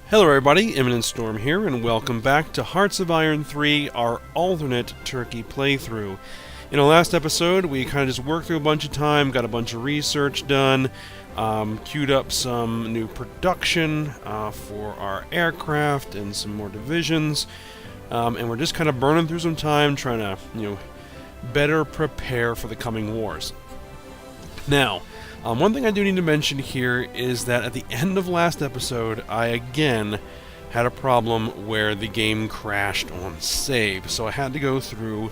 Hello everybody, Imminent Storm here, and welcome back to Hearts of Iron 3, our alternate Turkey playthrough. In our last episode, we kind of just worked through a bunch of time, got a bunch of research done, queued up some new production for our aircraft and some more divisions, and we're just kind of burning through some time trying to, better prepare for the coming wars. Now, one thing I do need to mention here is that at the end of last episode, I again had a problem where the game crashed on save, so I had to go through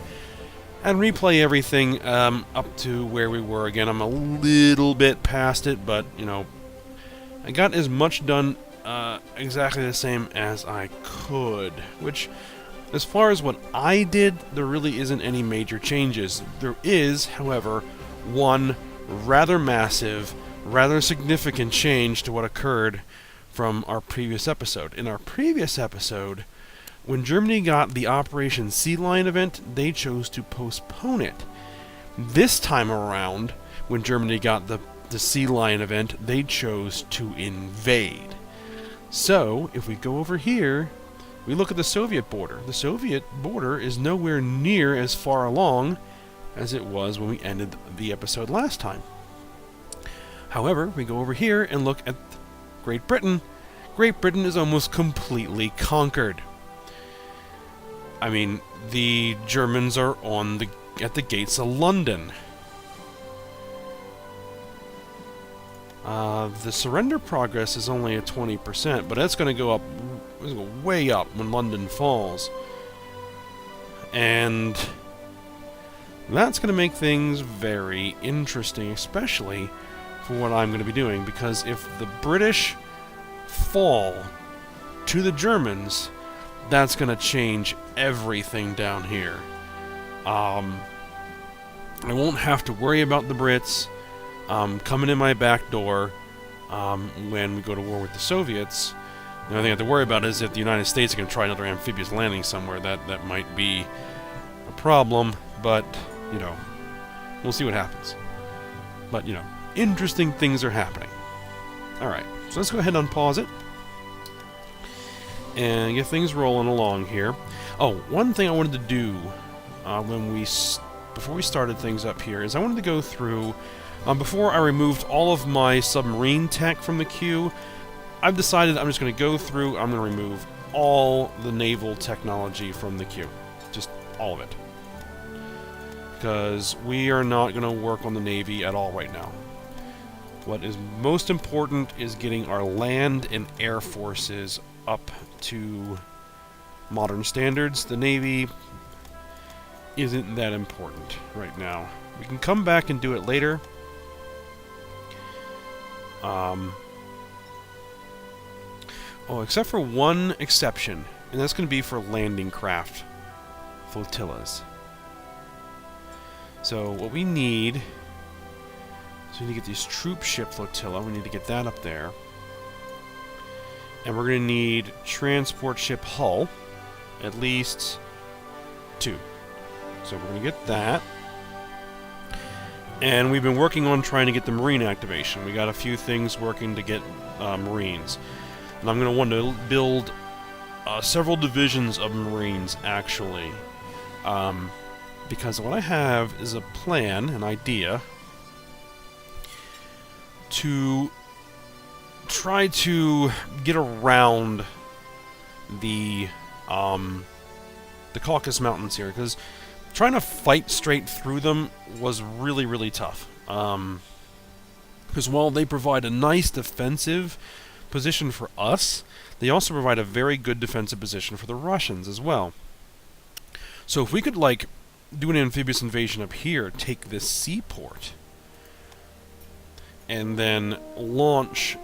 and replay everything up to where we were. Again, I'm a little bit past it, but, I got as much done exactly the same as I could, which, as far as what I did, there really isn't any major changes. There is, however, one rather massive, rather significant change to what occurred from our previous episode. In our previous episode, when Germany got the Operation Sea Lion event, they chose to postpone it. This time around, when Germany got the Sea Lion event, they chose to invade. So, if we go over here, we look at the Soviet border. The Soviet border is nowhere near as far along as it was when we ended the episode last time. However, we go over here and look at Great Britain. Great Britain is almost completely conquered. I mean, the Germans are at the gates of London. The surrender progress is only at 20%, but that's going to go up, way up when London falls. And that's going to make things very interesting, especially for what I'm going to be doing, because if the British fall to the Germans, that's going to change everything down here. I won't have to worry about the Brits coming in my back door when we go to war with the Soviets. The only thing I have to worry about is if the United States are going to try another amphibious landing somewhere. That might be a problem, but we'll see what happens. But, interesting things are happening. Alright, so let's go ahead and unpause it and get things rolling along here. Oh, one thing I wanted to do before we started things up here is I wanted to go through, before I removed all of my submarine tech from the queue, I've decided I'm just going to go through, I'm going to remove all the naval technology from the queue. Just all of it. Because we are not going to work on the Navy at all right now. What is most important is getting our land and air forces up to modern standards. The Navy isn't that important right now. We can come back and do it later. Except for one exception, and that's going to be for landing craft flotillas. So what we need, we need to get these troop ship flotilla. We need to get that up there. And we're going to need transport ship hull, at least 2. So we're going to get that. And we've been working on trying to get the marine activation. We got a few things working to get marines. And I'm going to want to build several divisions of marines, actually. Because what I have is a plan, an idea, to try to get around the Caucasus Mountains here, because trying to fight straight through them was really, really tough. Because while they provide a nice defensive position for us, they also provide a very good defensive position for the Russians as well. So if we could, do an amphibious invasion up here, take this seaport, and then launch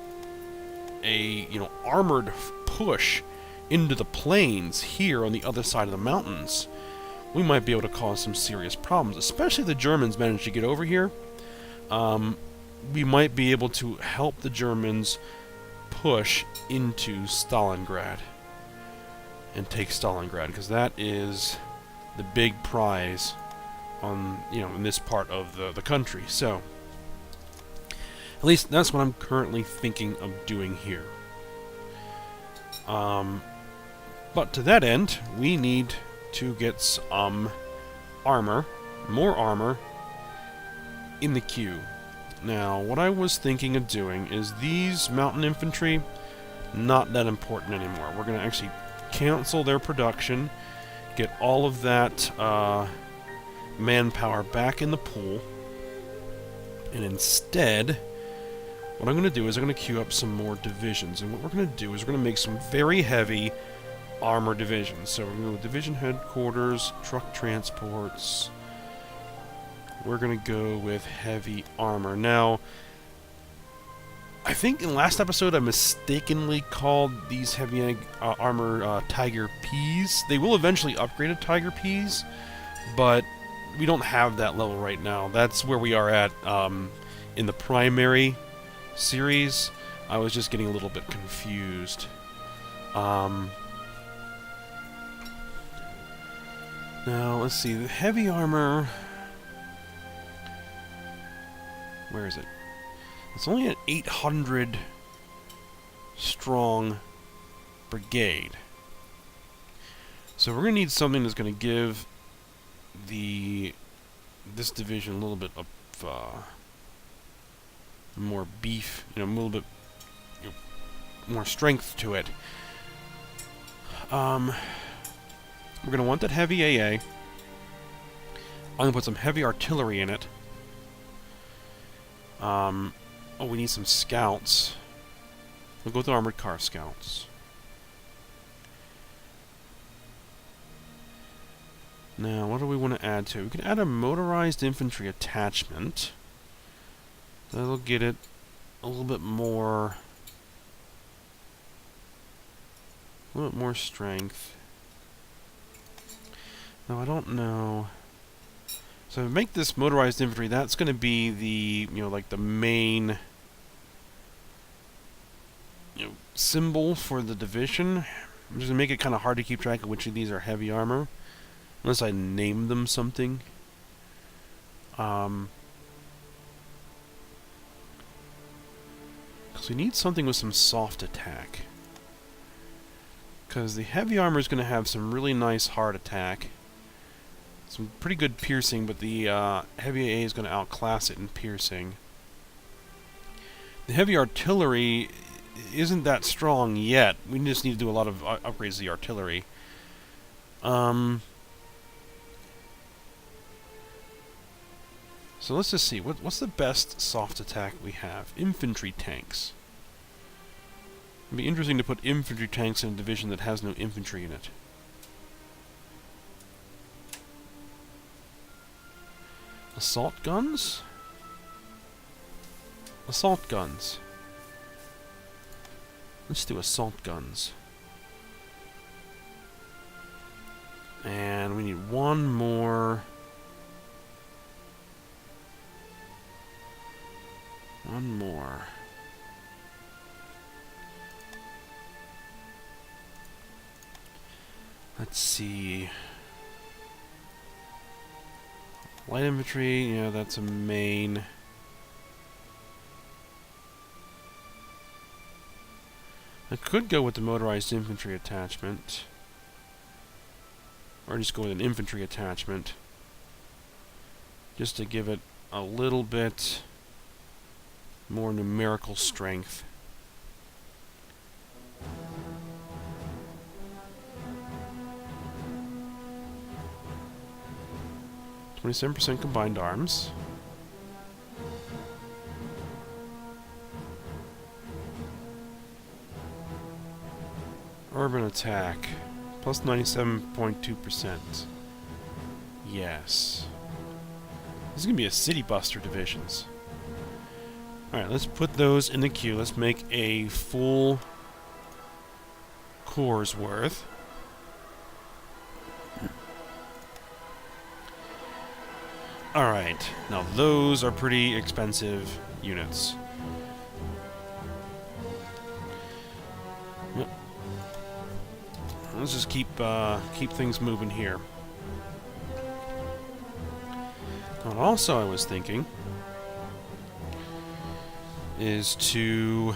a, armored push into the plains here on the other side of the mountains, we might be able to cause some serious problems, especially if the Germans manage to get over here. We might be able to help the Germans push into Stalingrad and take Stalingrad, because that is the big prize on, in this part of the country. So At least that's what I'm currently thinking of doing here. But to that end, we need to get some armor, more armor, in the queue. Now, what I was thinking of doing is these mountain infantry, not that important anymore. We're going to actually cancel their production, get all of that manpower back in the pool, and instead, what I'm going to do is I'm going to queue up some more divisions. And what we're going to do is we're going to make some very heavy armor divisions. So we're going to go with division headquarters, truck transports. We're going to go with heavy armor. Now, I think in the last episode I mistakenly called these heavy armor Tiger Ps. They will eventually upgrade to Tiger Ps, but we don't have that level right now. That's where we are at in the primary series. I was just getting a little bit confused. Now, let's see. The heavy armor... Where is it? It's only an 800 strong brigade. So we're going to need something that's going to give this division a little bit of more beef, a little bit more strength to it. We're going to want that heavy AA. I'm going to put some heavy artillery in it. Oh, we need some scouts. We'll go with the armored car scouts. Now, what do we want to add to it? We can add a motorized infantry attachment. That'll get it a little bit more strength. Now, I don't know. So to make this motorized infantry, that's going to be the, like the main, symbol for the division. I'm just going to make it kind of hard to keep track of which of these are heavy armor, unless I name them something. Because we need something with some soft attack. Because the heavy armor is going to have some really nice hard attack. Some pretty good piercing, but the heavy AA is going to outclass it in piercing. The heavy artillery isn't that strong yet. We just need to do a lot of upgrades to the artillery. So let's just see. What's the best soft attack we have? Infantry tanks. It'd be interesting to put infantry tanks in a division that has no infantry in it. Assault guns? Assault guns. Let's do assault guns. And we need one more. One more. Let's see. Light infantry, that's a main. I could go with the motorized infantry attachment. Or just go with an infantry attachment. Just to give it a little bit more numerical strength. 27% combined arms. Urban attack. Plus 97.2%. Yes. This is going to be a city buster divisions. Alright, let's put those in the queue. Let's make a full core's worth. Alright, now those are pretty expensive units. Yep. Let's just keep things moving here. Now, also I was thinking is to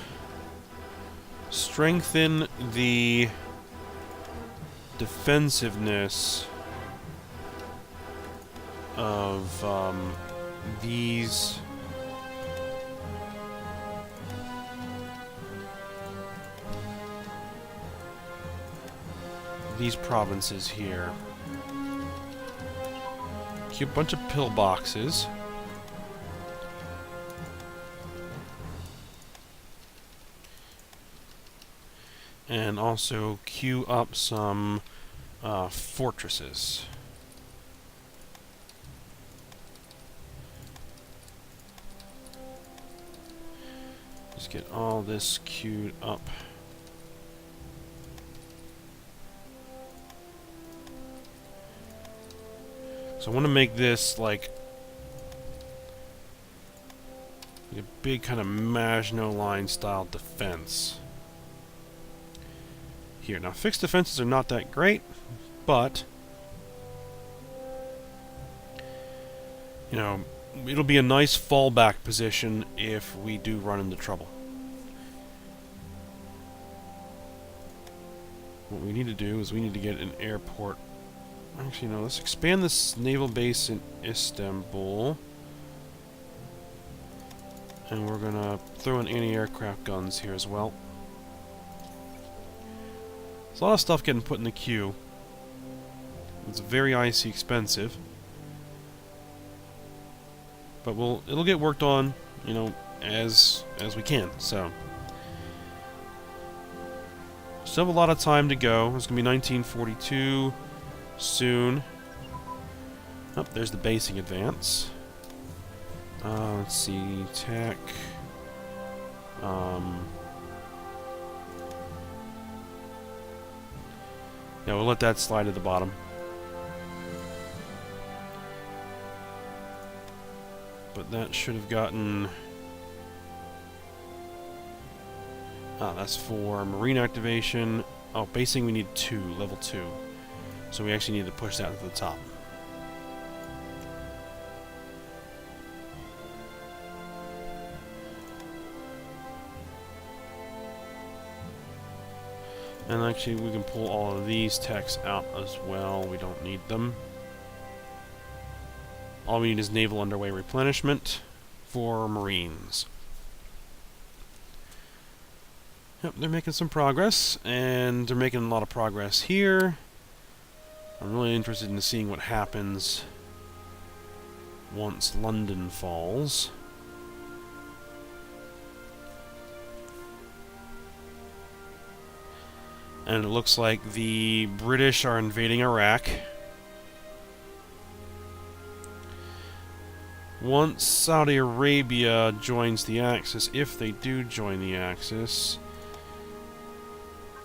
strengthen the defensiveness of these provinces here. Keep a bunch of pillboxes. And also queue up some fortresses. Just get all this queued up. So I want to make this like a big kind of Maginot Line style defense. Here. Now, fixed defenses are not that great, but, you know, it'll be a nice fallback position if we do run into trouble. What we need to do is we need to get an airport. Actually, no, let's expand this naval base in Istanbul. And we're gonna throw in anti-aircraft guns here as well. There's a lot of stuff getting put in the queue. It's very icy expensive. But it'll get worked on, you know, as we can, so. Still have a lot of time to go. It's gonna be 1942 soon. Oh, there's the basing advance. Let's see, tech. Yeah, we'll let that slide to the bottom. But that should have gotten... that's for marine activation. Oh, basing we need 2, level 2. So we actually need to push that to the top. And actually, we can pull all of these techs out as well. We don't need them. All we need is naval underway replenishment for Marines. Yep, they're making some progress, and they're making a lot of progress here. I'm really interested in seeing what happens once London falls. And it looks like the British are invading Iraq. Once Saudi Arabia joins the Axis, if they do join the Axis,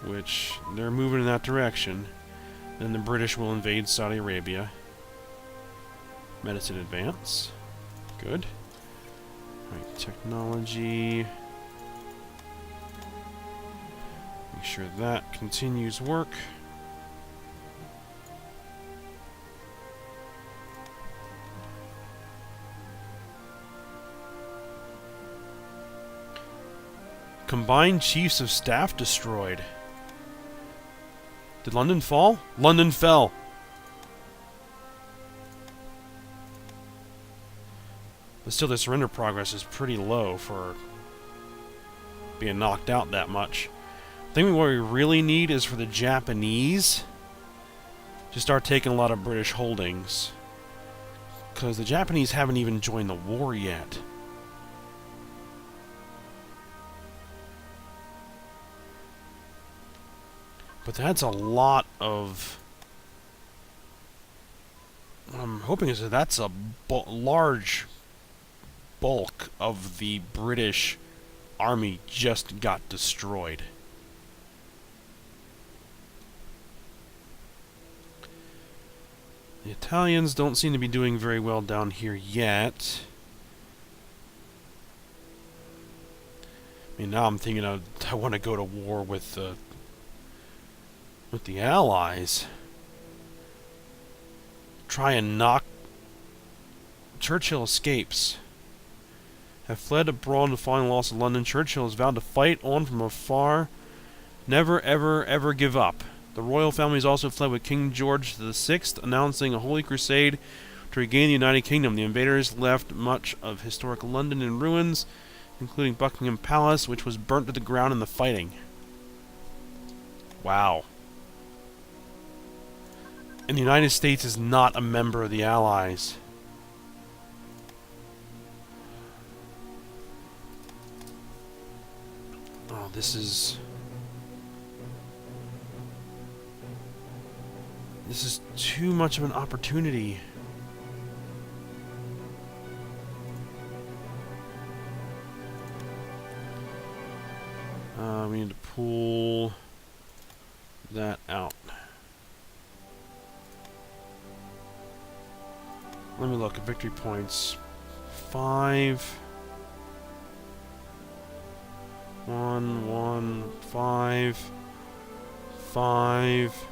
which they're moving in that direction, then the British will invade Saudi Arabia. Medicine advance. Good. Right, technology. Make sure that continues work. Combined Chiefs of Staff destroyed. Did London fall? London fell. But still, their surrender progress is pretty low for being knocked out that much. I think what we really need is for the Japanese to start taking a lot of British holdings. Because the Japanese haven't even joined the war yet. But that's a lot of... What I'm hoping is that that's a large bulk of the British army just got destroyed. The Italians don't seem to be doing very well down here yet. I mean, now I'm thinking I want to go to war with the Allies. Try and knock... Churchill escapes. Have fled abroad to find the loss of London. Churchill has vowed to fight on from afar Never, ever, ever give up. The royal families also fled with King George VI, announcing a holy crusade to regain the United Kingdom. The invaders left much of historic London in ruins, including Buckingham Palace, which was burnt to the ground in the fighting. Wow. And the United States is not a member of the Allies. Oh, this is too much of an opportunity. We need to pull that out. Let me look at victory points. 5. 1, 1, 5. 5.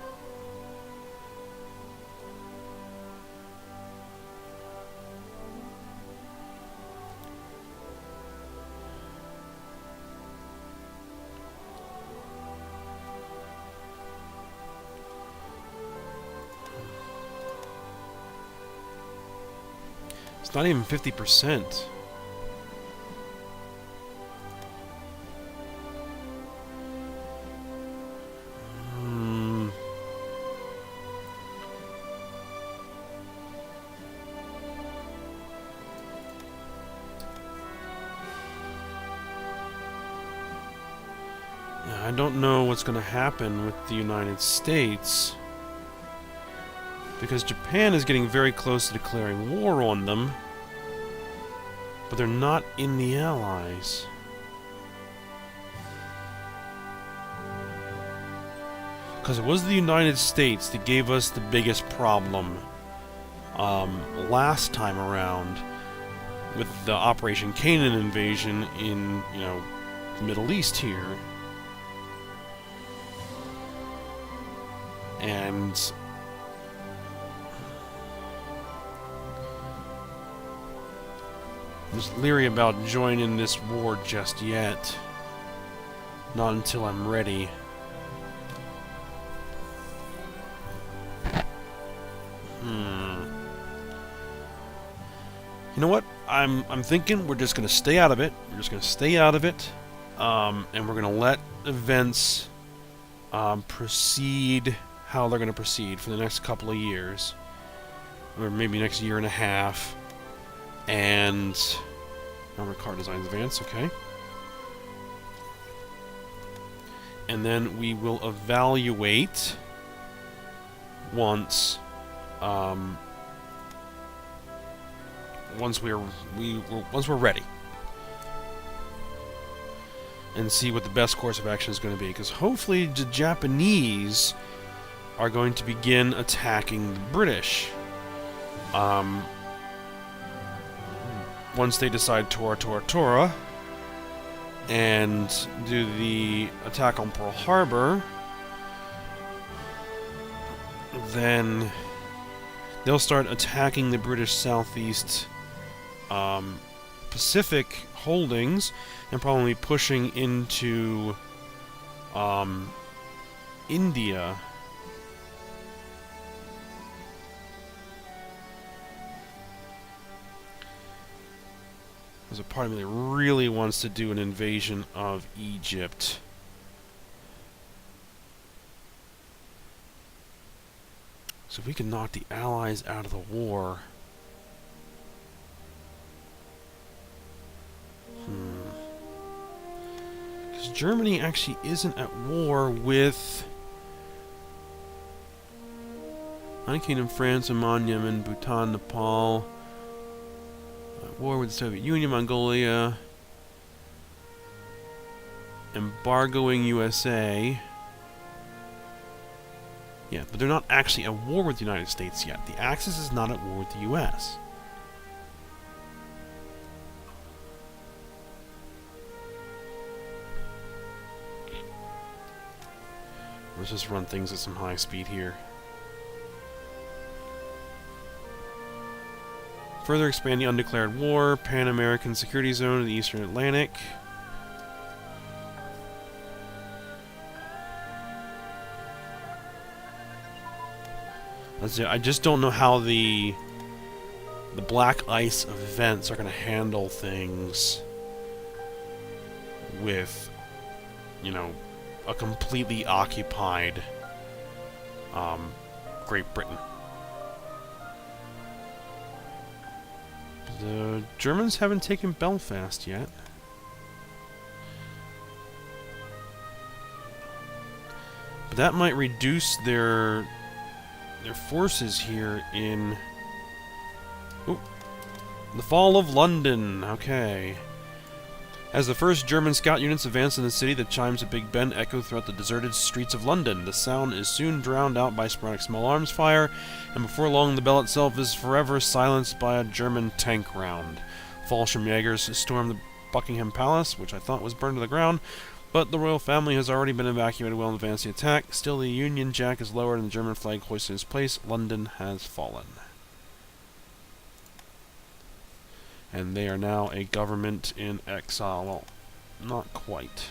It's not even 50%. I don't know what's going to happen with the United States, because Japan is getting very close to declaring war on them, but they're not in the Allies. Because it was the United States that gave us the biggest problem last time around with the Operation Canaan invasion in, the Middle East here. And I'm just leery about joining this war just yet. Not until I'm ready. You know what? I'm thinking we're just gonna stay out of it. We're just gonna stay out of it, and we're gonna let events proceed how they're gonna proceed for the next couple of years, or maybe next year and a half. And number car designs advance, okay. And then we will evaluate once we're ready, and see what the best course of action is going to be. Because hopefully the Japanese are going to begin attacking the British. Once they decide Tora Tora Tora and do the attack on Pearl Harbor, then they'll start attacking the British Southeast Pacific holdings and probably pushing into India. There's a part of me that really wants to do an invasion of Egypt. So if we can knock the Allies out of the war... Because Germany actually isn't at war with... United Kingdom, France, Oman, Yemen, Bhutan, Nepal... war with the Soviet Union, Mongolia, embargoing USA. Yeah, but they're not actually at war with the United States yet. The Axis is not at war with the US. Let's just run things at some high speed here. Further expand the undeclared war, Pan-American Security Zone in the Eastern Atlantic. I just don't know how the black ice events are going to handle things with, you know, a completely occupied Great Britain. The Germans haven't taken Belfast yet. But that might reduce their forces here in... Ooh, the fall of London. Okay. As the first German scout units advance in the city, the chimes of Big Ben echo throughout the deserted streets of London. The sound is soon drowned out by sporadic small arms fire, and before long the bell itself is forever silenced by a German tank round. Fallschirmjägers storm the Buckingham Palace, which I thought was burned to the ground, but the royal family has already been evacuated well in advance of the attack. Still, the Union Jack is lowered and the German flag hoisted in its place. London has fallen. And they are now a government in exile. Well, not quite.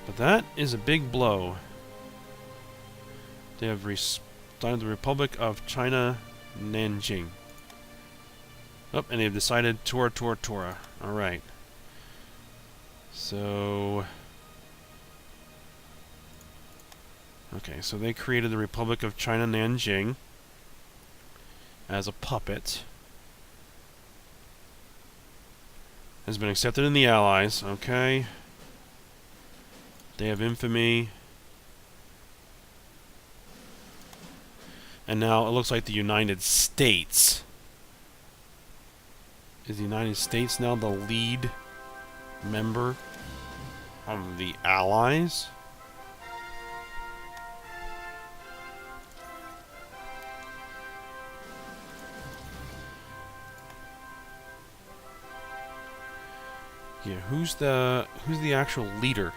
But that is a big blow. They have started the Republic of China, Nanjing. Oh, and they've decided Tora. Alright. So... Okay, so they created the Republic of China, Nanjing as a puppet. Has been accepted in the Allies, okay. They have infamy. And now it looks like the United States. Is the United States now the lead member of the Allies? Yeah, who's the actual leader?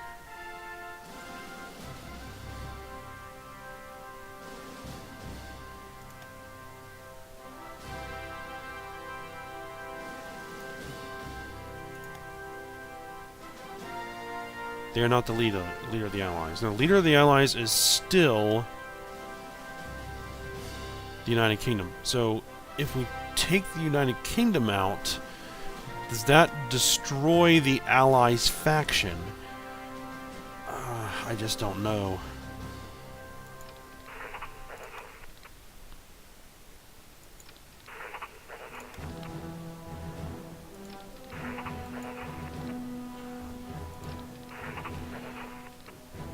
They are not the leader of the Allies. The leader of the Allies is still the United Kingdom. So, if we take the United Kingdom out, does that destroy the Allies faction? I just don't know.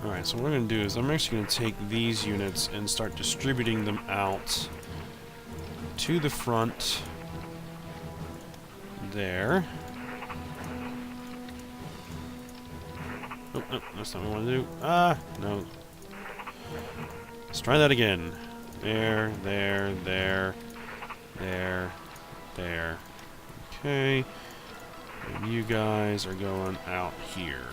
Alright, so what we're going to do is I'm actually going to take these units and start distributing them out to the front there. Oh, no, that's not what I want to do. Ah, no. Let's try that again. There. Okay. And you guys are going out here.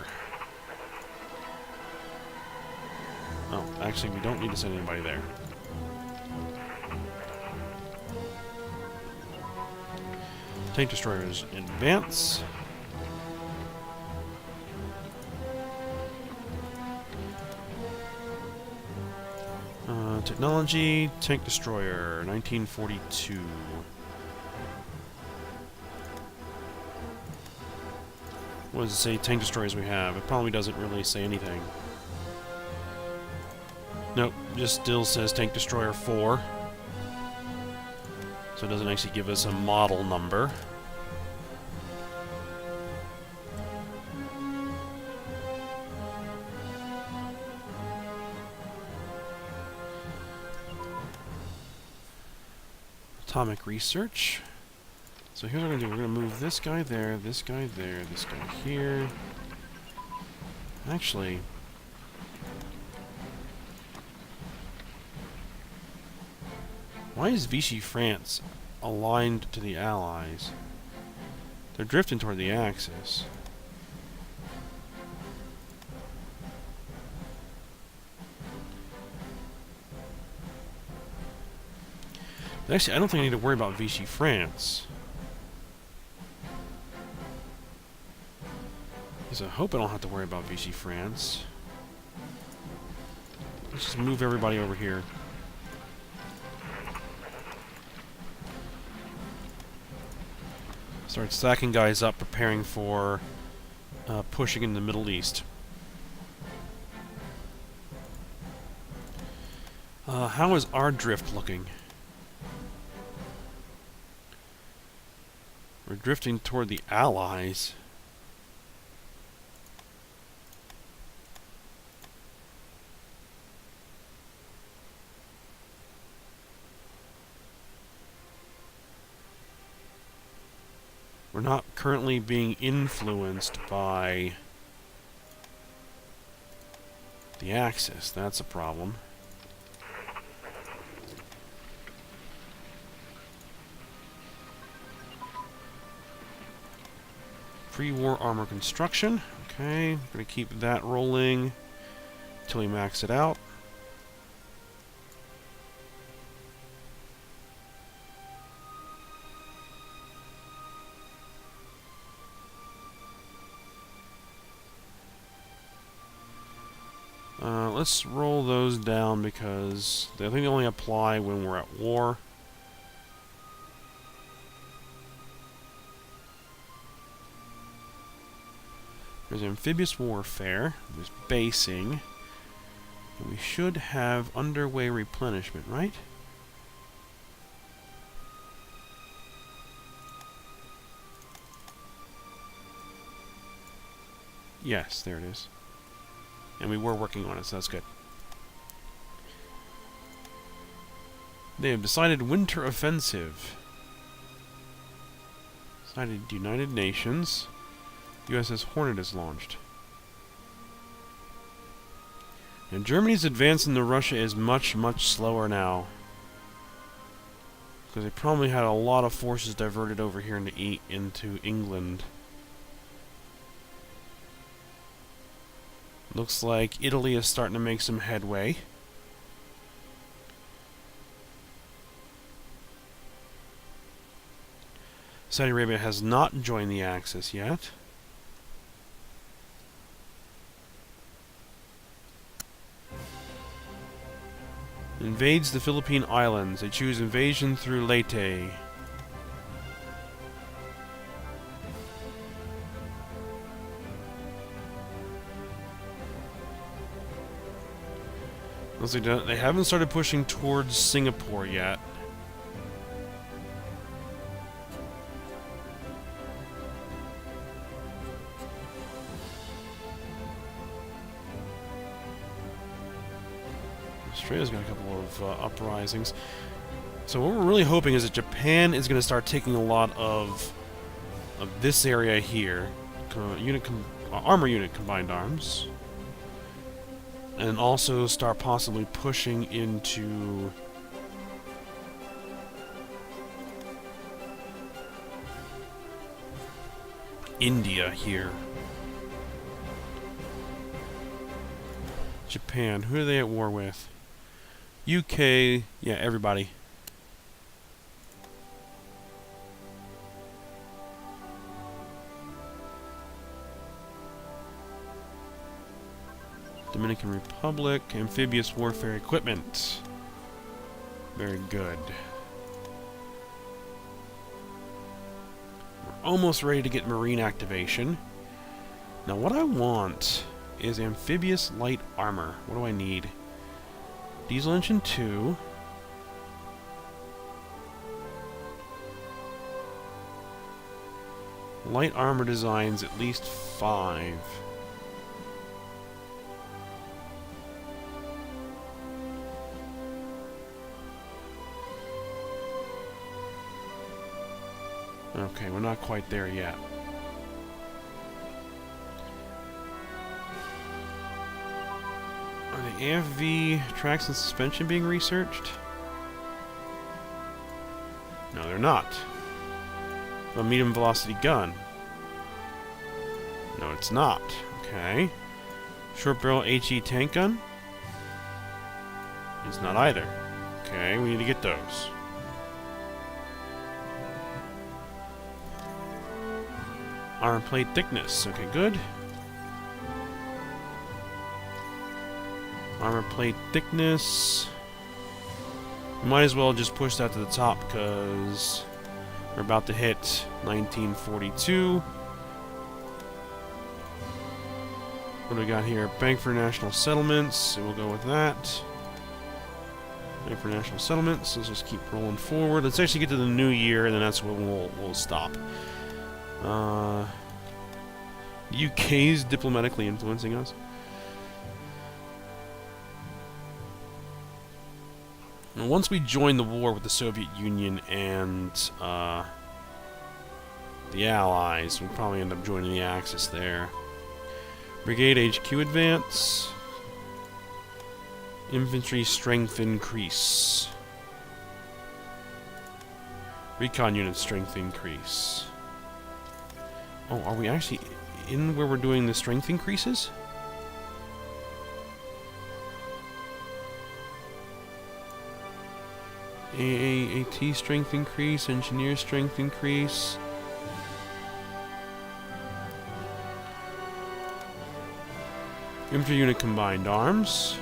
Oh, actually, we don't need to send anybody there. Tank destroyers advance. Technology, tank destroyer, 1942. What does it say tank destroyers we have? It probably doesn't really say anything. Nope, just still says tank destroyer 4. So it doesn't actually give us a model number. Atomic research. So here's what we're going to do. We're going to move this guy there, this guy there, this guy here. Actually... why is Vichy France aligned to the Allies? They're drifting toward the Axis. But actually, I don't think I need to worry about Vichy France. So I hope I don't have to worry about Vichy France. Let's just move everybody over here. Start stacking guys up, preparing for pushing in the Middle East. How is our drift looking? We're drifting toward the Allies. We're not currently being influenced by the Axis. That's a problem. Pre-war armor construction. Okay, I'm going to keep that rolling until we max it out. Let's roll those down because I think they only apply when we're at war. There's amphibious warfare, there's basing, and we should have underway replenishment, right? Yes, there it is. And we were working on it, so that's good. They have decided winter offensive. Decided United Nations. USS Hornet is launched. And Germany's advance into Russia is much, much slower now. Because they probably had a lot of forces diverted over here into England. Looks like Italy is starting to make some headway. Saudi Arabia has not joined the Axis yet. Invades the Philippine Islands. They choose invasion through Leyte. They haven't started pushing towards Singapore yet. Australia's got a couple of uprisings. So what we're really hoping is that Japan is going to start taking a lot of this area here. Armor unit combined arms. And also start possibly pushing into India here. Japan, who are they at war with? UK, yeah, everybody. Dominican Republic, amphibious warfare equipment. Very good. We're almost ready to get marine activation. Now what I want is amphibious light armor. What do I need? Diesel engine 2. Light armor designs at least 5. Okay, we're not quite there yet. Are the AFV tracks and suspension being researched? No, they're not. A medium velocity gun. No, it's not. Okay. Short barrel HE tank gun? It's not either. Okay, we need to get those. Iron plate thickness. Okay, good. Armor plate thickness. Might as well just push that to the top because we're about to hit 1942. What do we got here? Bank for National Settlements. So we'll go with that. Bank for National Settlements. Let's just keep rolling forward. Let's actually get to the new year, and then that's when we'll stop. UK's diplomatically influencing us. And once we join the war with the Soviet Union and the Allies, we'll probably end up joining the Axis there. Brigade HQ advance. Infantry strength increase. Recon unit strength increase. Oh, are we actually in where we're doing the strength increases? AT strength increase, engineer strength increase. Infantry unit combined arms.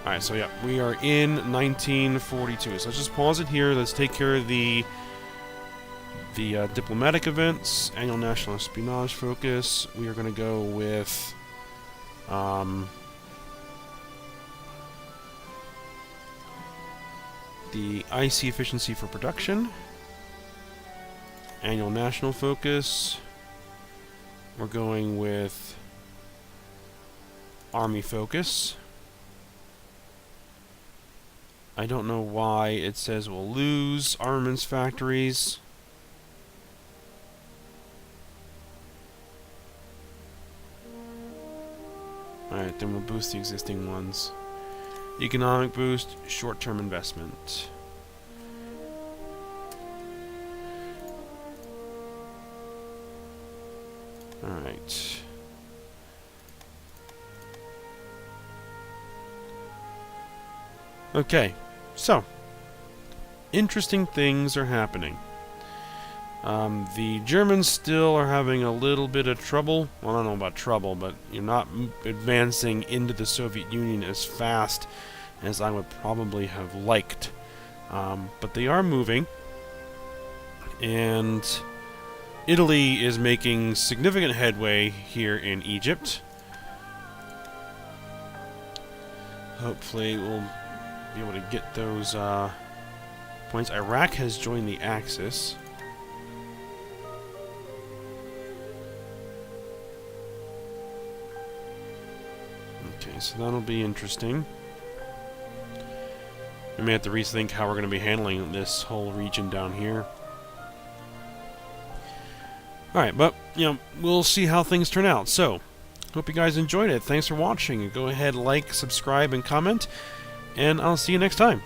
Alright, so yeah, we are in 1942. So let's just pause it here. Let's take care of the diplomatic events. Annual national espionage focus. We are going to go with the IC efficiency for production. Annual national focus. We're going with Army focus. I don't know why it says we'll lose armaments factories. Alright, then we'll boost the existing ones. Economic boost, short-term investment. Alright. Okay, so interesting things are happening. The Germans still are having a little bit of trouble. Well, I don't know about trouble, but you're not advancing into the Soviet Union as fast as I would probably have liked. But they are moving, and Italy is making significant headway here in Egypt. Hopefully we'll be able to get those points. Iraq has joined the Axis. Okay, so that'll be interesting. We may have to rethink how we're going to be handling this whole region down here. Alright, but, you know, we'll see how things turn out. So, hope you guys enjoyed it. Thanks for watching. Go ahead, like, subscribe, and comment. And I'll see you next time.